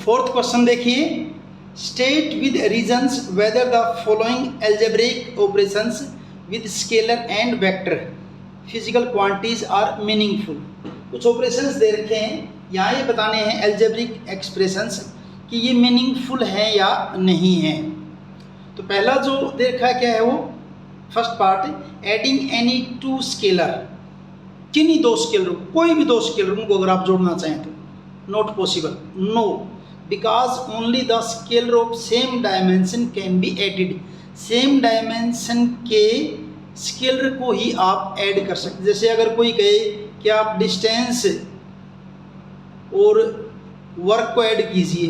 Fourth question देखिए, state with reasons whether the following algebraic operations with scalar and vector physical quantities are meaningful. कुछ operations दे रखे हैं, यहाँ ये बताने हैं एल्जेब्रिक एक्सप्रेशंस कि ये मीनिंगफुल हैं या नहीं हैं। तो पहला जो दे रखा है क्या है वो, first part, adding any two scalar, किन्हीं दो स्केलर, कोई भी दो स्केलर उनको अगर आप जोड़ना चाहें तो not possible, no, because only the scalar of same dimension can be added. Same dimension के स्केलर को ही आप ऐड कर सकते। जैसे अगर कोई कहे कि आप डिस्टेंस और वर्क को ऐड कीजिए,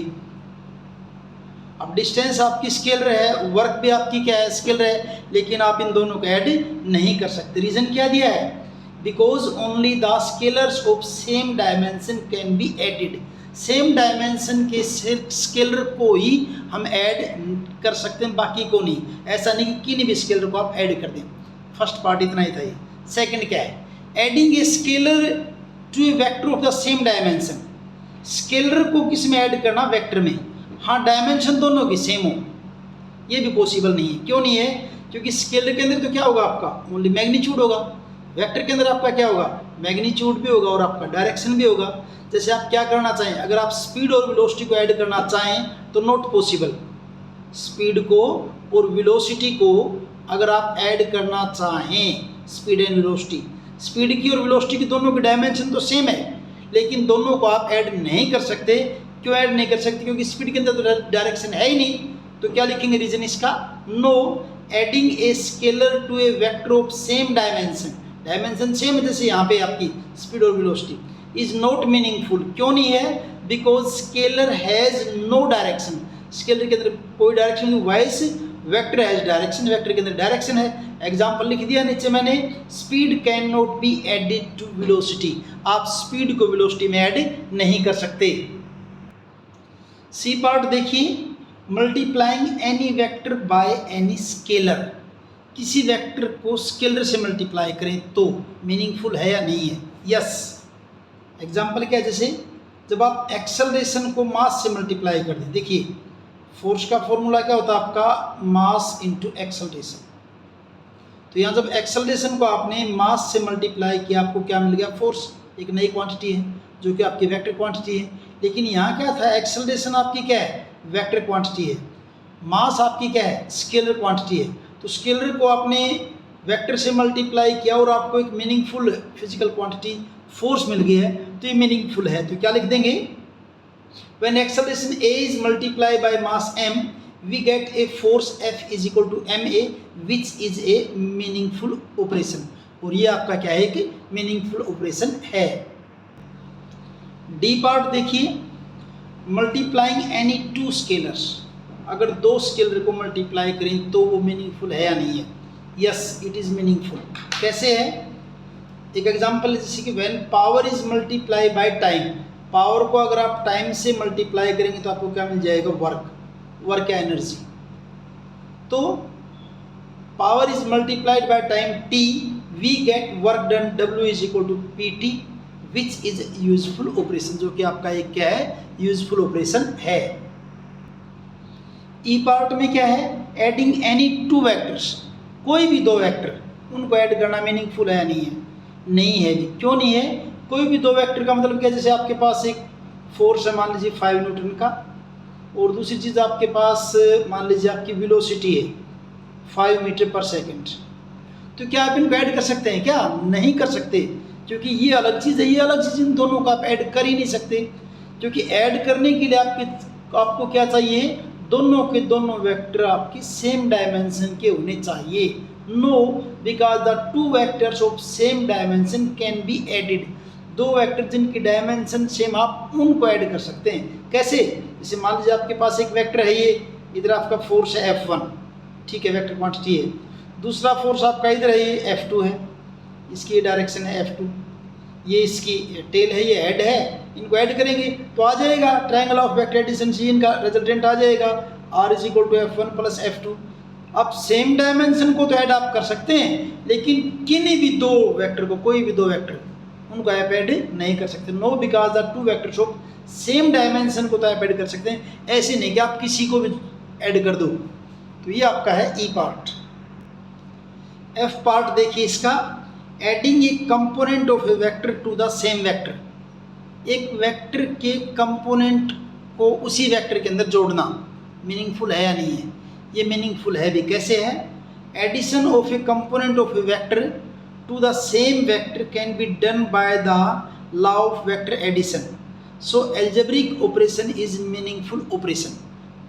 अब डिस्टेंस आपकी स्केलर है, वर्क भी आपकी क्या है, स्केलर है, लेकिन आप इन दोनों को ऐड नहीं कर सकते। रीज़न क्या दिया है, because only the scalars of same dimension can be added. Same dimension के स्केलर को ही हम ऐड कर सकते हैं, बाकी को नहीं। ऐसा नहीं कि किन्हीं भी स्केलर को आप ऐड कर दें। फर्स्ट पार्ट इतना ही था। ये सेकंड क्या है, adding a scalar to a vector of the same dimension. Scalar को किस में ऐड करना, वेक्टर में। हाँ, डायमेंशन दोनों की सेम हो, ये भी पॉसिबल नहीं है। क्यों नहीं है, क्योंकि स्केलर के अंदर तो क्या होगा आपका, ओनली मैग्नीट्यूड होगा। वेक्टर के अंदर आपका क्या होगा, मैग्नीट्यूड भी होगा और आपका डायरेक्शन भी होगा। जैसे आप क्या करना चाहें, अगर आप स्पीड और वेलोसिटी को ऐड करना चाहें तो नॉट पॉसिबल। स्पीड को और वेलोसिटी को अगर आप ऐड करना चाहें, स्पीड एंड वेलोसिटी, स्पीड की और वेलोसिटी की दोनों की डायमेंशन तो सेम है, लेकिन दोनों को आप ऐड नहीं कर सकते। क्यों ऐड नहीं कर सकते, क्योंकि स्पीड के अंदर तो डायरेक्शन है ही नहीं। तो क्या लिखेंगे रीजन इसका, no, adding a scalar to a vector of same dimension, dimension same है जैसे यहाँ पे आपकी स्पीड और वेलोसिटी, इज नॉट मीनिंगफुल। क्यों नहीं है, because scalar has no direction. Scalar के अंदर कोई डायरेक्शन नहीं, vice vector has direction, vector के अंदर डायरेक्शन है। एग्जाम्पल लिख दिया नीचे मैंने, speed can not be added to velocity. आप स्पीड को वेलोसिटी में ऐड नहीं कर सकते। सी पार्ट देखिए, multiplying any vector by any scalar. किसी वेक्टर को स्केलर से मल्टीप्लाई करें तो मीनिंगफुल है या नहीं है, यस। एग्जाम्पल क्या है, जैसे जब आप एक्सेलरेशन को मास से मल्टीप्लाई कर दें, देखिए फोर्स का फॉर्मूला क्या होता है आपका, मास इंटू एक्सेलरेशन। तो यहाँ जब एक्सेलरेशन को आपने मास से मल्टीप्लाई किया, आपको क्या मिल गया, फोर्स, एक नई क्वांटिटी है जो कि आपकी वेक्टर क्वांटिटी है। लेकिन यहाँ क्या था, एक्सेलरेशन आपकी क्या है, वेक्टर क्वांटिटी है, मास आपकी क्या है, स्केलर क्वांटिटी है। तो स्केलर को आपने वेक्टर से मल्टीप्लाई किया और आपको एक मीनिंगफुल फिजिकल क्वांटिटी फोर्स मिल गई है, तो ये मीनिंगफुल है। तो क्या लिख देंगे, when acceleration a is multiplied by mass m we get a force F is equal to ma which is a meaningful operation। और ये आपका क्या है कि मीनिंगफुल ऑपरेशन है। डी पार्ट देखिए, मल्टीप्लाइंग एनी टू स्केलर्स। अगर दो स्केलर को मल्टीप्लाई करें तो वो मीनिंगफुल है या नहीं है, यस इट इज़ मीनिंगफुल। कैसे है, एक एग्जांपल जैसे कि when power is multiply by time. Power को अगर आप टाइम से मल्टीप्लाई करेंगे तो आपको क्या मिल जाएगा, वर्क, वर्क या एनर्जी। तो power is multiplied by time t, we get work done W is equal to PT which is useful operation, जो कि आपका एक क्या है, यूजफुल ऑपरेशन है। ई पार्ट में क्या है, एडिंग एनी टू वेक्टर्स। कोई भी दो वेक्टर, उनको ऐड करना मीनिंगफुल है या नहीं है, नहीं है भी। क्यों नहीं है, कोई भी दो वेक्टर का मतलब क्या, जैसे आपके पास एक फोर्स है मान लीजिए 5 न्यूटन का, और दूसरी चीज़ आपके पास मान लीजिए आपकी वेलोसिटी है 5 मीटर पर सेकंड। तो क्या आप इनको ऐड कर सकते हैं, क्या नहीं कर सकते, क्योंकि ये अलग चीज़ है, ये अलग चीज़, इन दोनों को आप ऐड कर ही नहीं सकते। क्योंकि ऐड करने के लिए आपको क्या चाहिए, दोनों के दोनों वेक्टर आपकी सेम डायमेंशन के होने चाहिए। No, because the two vectors of same dimension can be added. दो वेक्टर जिनकी डायमेंशन सेम, आप उनको ऐड कर सकते हैं। कैसे, जैसे मान लीजिए आपके पास एक वेक्टर है, ये इधर आपका फोर्स है F1, ठीक है, वेक्टर क्वांटिटी है। दूसरा फोर्स आपका इधर है, ये F2 है, इसकी डायरेक्शन है F2, ये इसकी टेल है, ये हेड है। इनको ऐड करेंगे तो आ जाएगा triangle of vector addition, see इनका रिजल्टेंट आ जाएगा, R is equal to F1 plus F2। अब सेम डायमेंशन को तो ऐड आप कर सकते हैं, लेकिन किन्हीं भी दो वेक्टर को, कोई भी दो वेक्टर, उनको आप ऐड नहीं कर सकते। No, because the two vectors of same dimension को तो आप ऐड कर सकते हैं, ऐसे नहीं कि आप किसी को भी ऐड कर दो। तो ये आपका है ई पार्ट। एफ पार्ट देखिए इसका, adding a component of a vector to the same vector, एक वेक्टर के कंपोनेंट को उसी वेक्टर के अंदर जोड़ना मीनिंगफुल है या नहीं है? ये मीनिंगफुल है भी। कैसे है? Addition of a component of a vector to the same vector can be done by the law of vector addition, so algebraic operation is meaningful operation.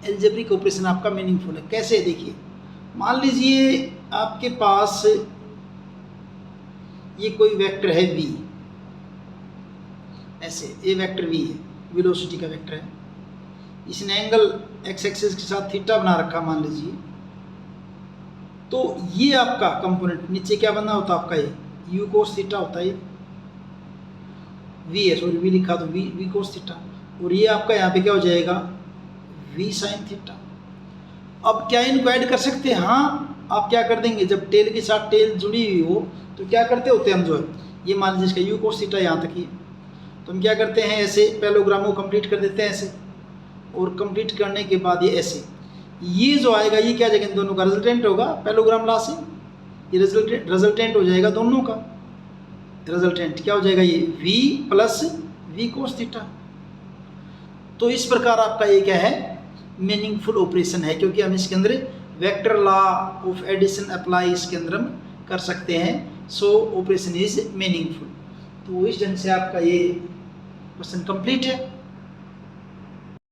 Algebraic operation आपका मीनिंगफुल है। कैसे? देखिए, मान लीजिए आपके पास ये कोई वेक्टर है v, ऐसे ये वेक्टर v है, वेलोसिटी का वेक्टर है, इसने एंगल x एक्सिस के साथ थीटा बना रखा मान लीजिए। तो ये आपका कंपोनेंट नीचे क्या बना होता है आपका, ये u cos थीटा होता है, ये v है, सॉरी v लिखा तो v cos थीटा, और ये आपका यहाँ पे क्या हो जाएगा v sin थीटा। अब क्या इनको ऐड कर सकते हैं? हाँ, आप क्या कर देंगे, जब टेल के साथ टेल जुड़ी हुई हो तो क्या करते होते हैं हम, जो है ये मान लीजिए इसका u cos थीटा यहाँ तक ही, तो हम क्या करते हैं, ऐसे पैरेललोग्राम को कंप्लीट कर देते हैं ऐसे, और कंप्लीट करने के बाद ये ऐसे, ये जो आएगा ये क्या जाएगा, इन दोनों का रिजल्टेंट होगा पैरेललोग्राम लॉ से, ये रिजल्टेंट हो जाएगा दोनों का। रिजल्टेंट क्या हो जाएगा, ये v plus v cos theta. तो इस प्रकार आपका ये क्या है, मीनिंगफुल ऑपरेशन है, क्योंकि हम इसके अंदर vector law of addition apply इसके अंदर हम कर सकते हैं। So operation is meaningful. तो इस ढंग से आपका ये क्वेश्चन कंप्लीट है।